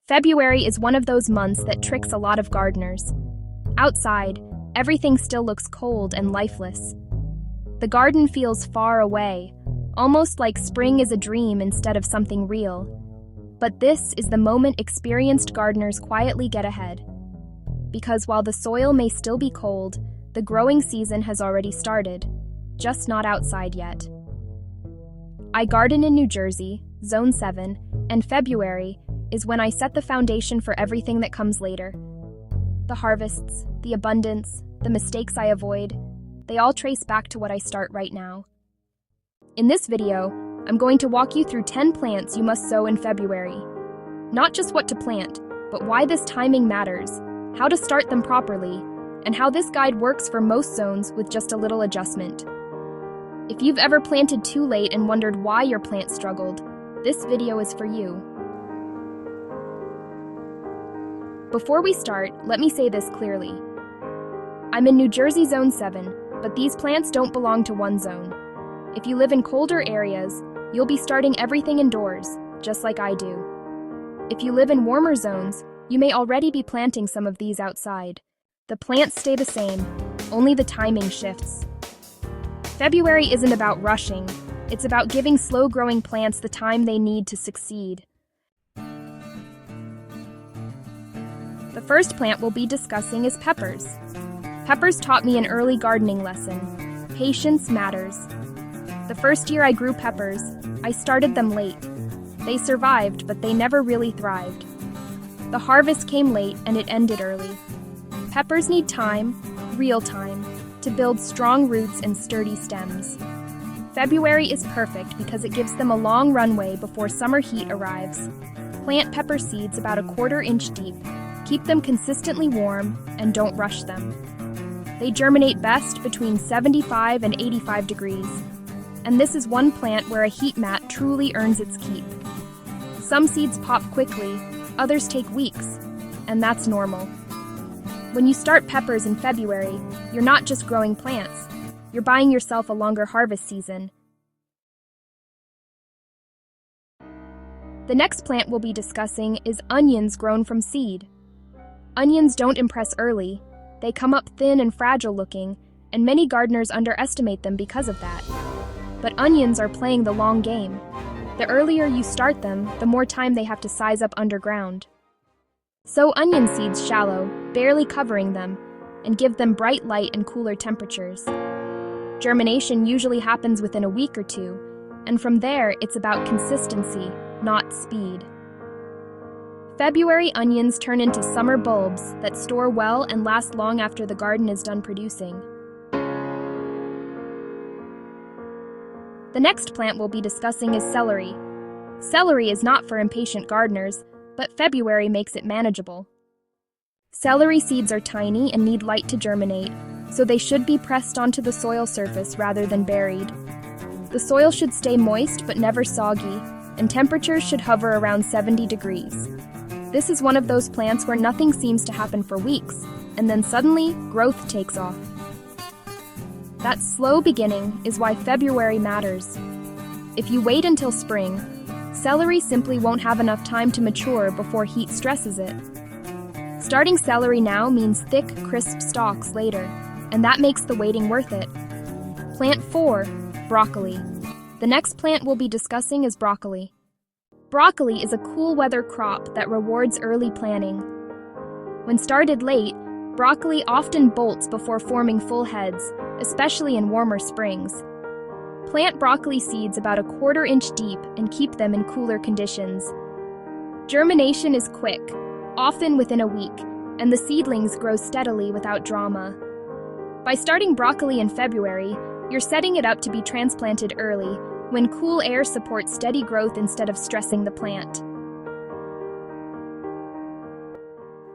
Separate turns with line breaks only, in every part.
February is one of those months that tricks a lot of gardeners. Outside, everything still looks cold and lifeless. The garden feels far away, almost like spring is a dream instead of something real. But this is the moment experienced gardeners quietly get ahead. Because while the soil may still be cold, the growing season has already started, just not outside yet. I garden in New Jersey, Zone 7, and February is when I set the foundation for everything that comes later. The harvests, the abundance, the mistakes I avoid, they all trace back to what I start right now. In this video, I'm going to walk you through 10 plants you must sow in February. Not just what to plant, but why this timing matters, how to start them properly, and how this guide works for most zones with just a little adjustment. If you've ever planted too late and wondered why your plant struggled, this video is for you. Before we start, let me say this clearly. I'm in New Jersey Zone 7, but these plants don't belong to one zone. If you live in colder areas, you'll be starting everything indoors, just like I do. If you live in warmer zones, you may already be planting some of these outside. The plants stay the same, only the timing shifts. February isn't about rushing, it's about giving slow-growing plants the time they need to succeed. The first plant we'll be discussing is peppers. Peppers taught me an early gardening lesson. Patience matters. The first year I grew peppers, I started them late. They survived, but they never really thrived. The harvest came late and it ended early. Peppers need time, real time, to build strong roots and sturdy stems. February is perfect because it gives them a long runway before summer heat arrives. Plant pepper seeds about 1/4 inch deep. Keep them consistently warm and don't rush them. They germinate best between 75 and 85 degrees. And this is one plant where a heat mat truly earns its keep. Some seeds pop quickly, others take weeks, and that's normal. When you start peppers in February, you're not just growing plants, you're buying yourself a longer harvest season. The next plant we'll be discussing is onions grown from seed. Onions don't impress early, they come up thin and fragile looking, and many gardeners underestimate them because of that. But onions are playing the long game. The earlier you start them, the more time they have to size up underground. Sow onion seeds shallow, barely covering them, and give them bright light and cooler temperatures. Germination usually happens within a week or two, and from there it's about consistency, not speed. February onions turn into summer bulbs that store well and last long after the garden is done producing. The next plant we'll be discussing is celery. Celery is not for impatient gardeners, but February makes it manageable. Celery seeds are tiny and need light to germinate, so they should be pressed onto the soil surface rather than buried. The soil should stay moist but never soggy, and temperatures should hover around 70 degrees. This is one of those plants where nothing seems to happen for weeks, and then suddenly, growth takes off. That slow beginning is why February matters. If you wait until spring, celery simply won't have enough time to mature before heat stresses it. Starting celery now means thick, crisp stalks later, and that makes the waiting worth it. Plant 4, broccoli. The next plant we'll be discussing is broccoli. Broccoli is a cool weather crop that rewards early planting. When started late, broccoli often bolts before forming full heads, especially in warmer springs. Plant broccoli seeds about 1/4 inch deep and keep them in cooler conditions. Germination is quick, often within a week, and the seedlings grow steadily without drama. By starting broccoli in February, you're setting it up to be transplanted early, when cool air supports steady growth instead of stressing the plant.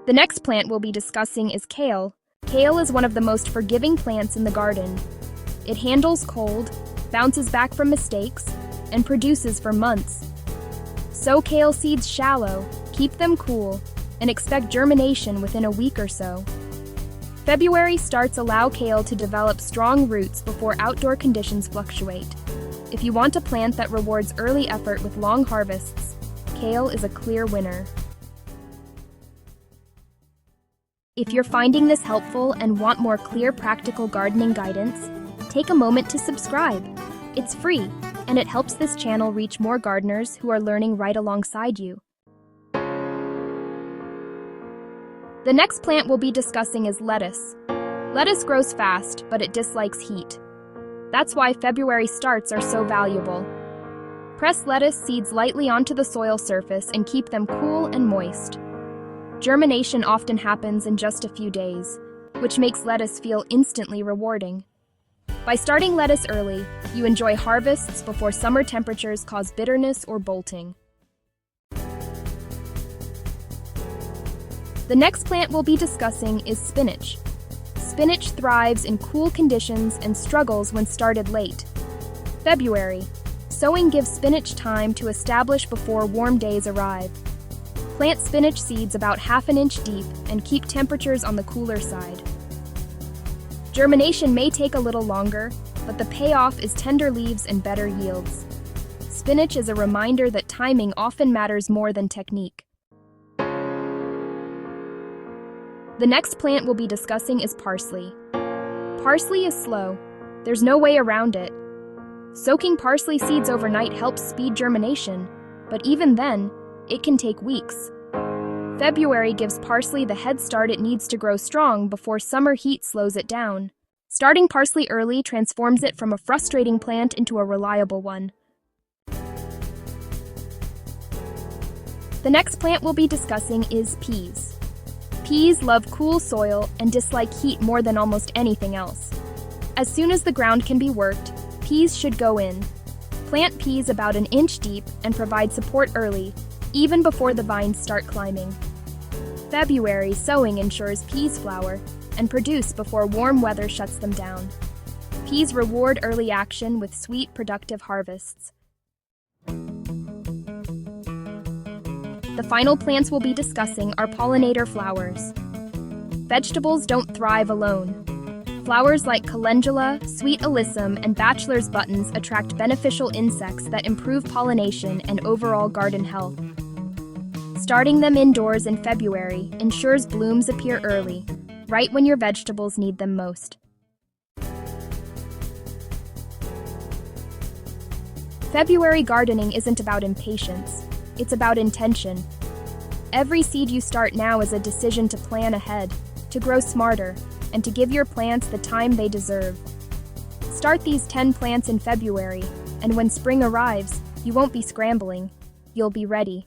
The next plant we'll be discussing is kale. Kale is one of the most forgiving plants in the garden. It handles cold, bounces back from mistakes, and produces for months. Sow kale seeds shallow, keep them cool, and expect germination within a week or so. February starts allow kale to develop strong roots before outdoor conditions fluctuate. If you want a plant that rewards early effort with long harvests, kale is a clear winner. If you're finding this helpful and want more clear, practical gardening guidance, take a moment to subscribe. It's free, and it helps this channel reach more gardeners who are learning right alongside you. The next plant we'll be discussing is lettuce. Lettuce grows fast, but it dislikes heat. That's why February starts are so valuable. Press lettuce seeds lightly onto the soil surface and keep them cool and moist. Germination often happens in just a few days, which makes lettuce feel instantly rewarding. By starting lettuce early, you enjoy harvests before summer temperatures cause bitterness or bolting. The next plant we'll be discussing is spinach. Spinach thrives in cool conditions and struggles when started late. February. Sowing gives spinach time to establish before warm days arrive. Plant spinach seeds about ½ inch deep and keep temperatures on the cooler side. Germination may take a little longer, but the payoff is tender leaves and better yields. Spinach is a reminder that timing often matters more than technique. The next plant we'll be discussing is parsley. Parsley is slow. There's no way around it. Soaking parsley seeds overnight helps speed germination, but even then, it can take weeks. February gives parsley the head start it needs to grow strong before summer heat slows it down. Starting parsley early transforms it from a frustrating plant into a reliable one. The next plant we'll be discussing is peas. Peas love cool soil and dislike heat more than almost anything else. As soon as the ground can be worked, peas should go in. Plant peas about 1 inch deep and provide support early, even before the vines start climbing. February sowing ensures peas flower and produce before warm weather shuts them down. Peas reward early action with sweet, productive harvests. The final plants we'll be discussing are pollinator flowers. Vegetables don't thrive alone. Flowers like calendula, sweet alyssum, and bachelor's buttons attract beneficial insects that improve pollination and overall garden health. Starting them indoors in February ensures blooms appear early, right when your vegetables need them most. February gardening isn't about impatience, it's about intention. Every seed you start now is a decision to plan ahead, to grow smarter, and to give your plants the time they deserve. Start these 10 plants in February, and when spring arrives, you won't be scrambling, you'll be ready.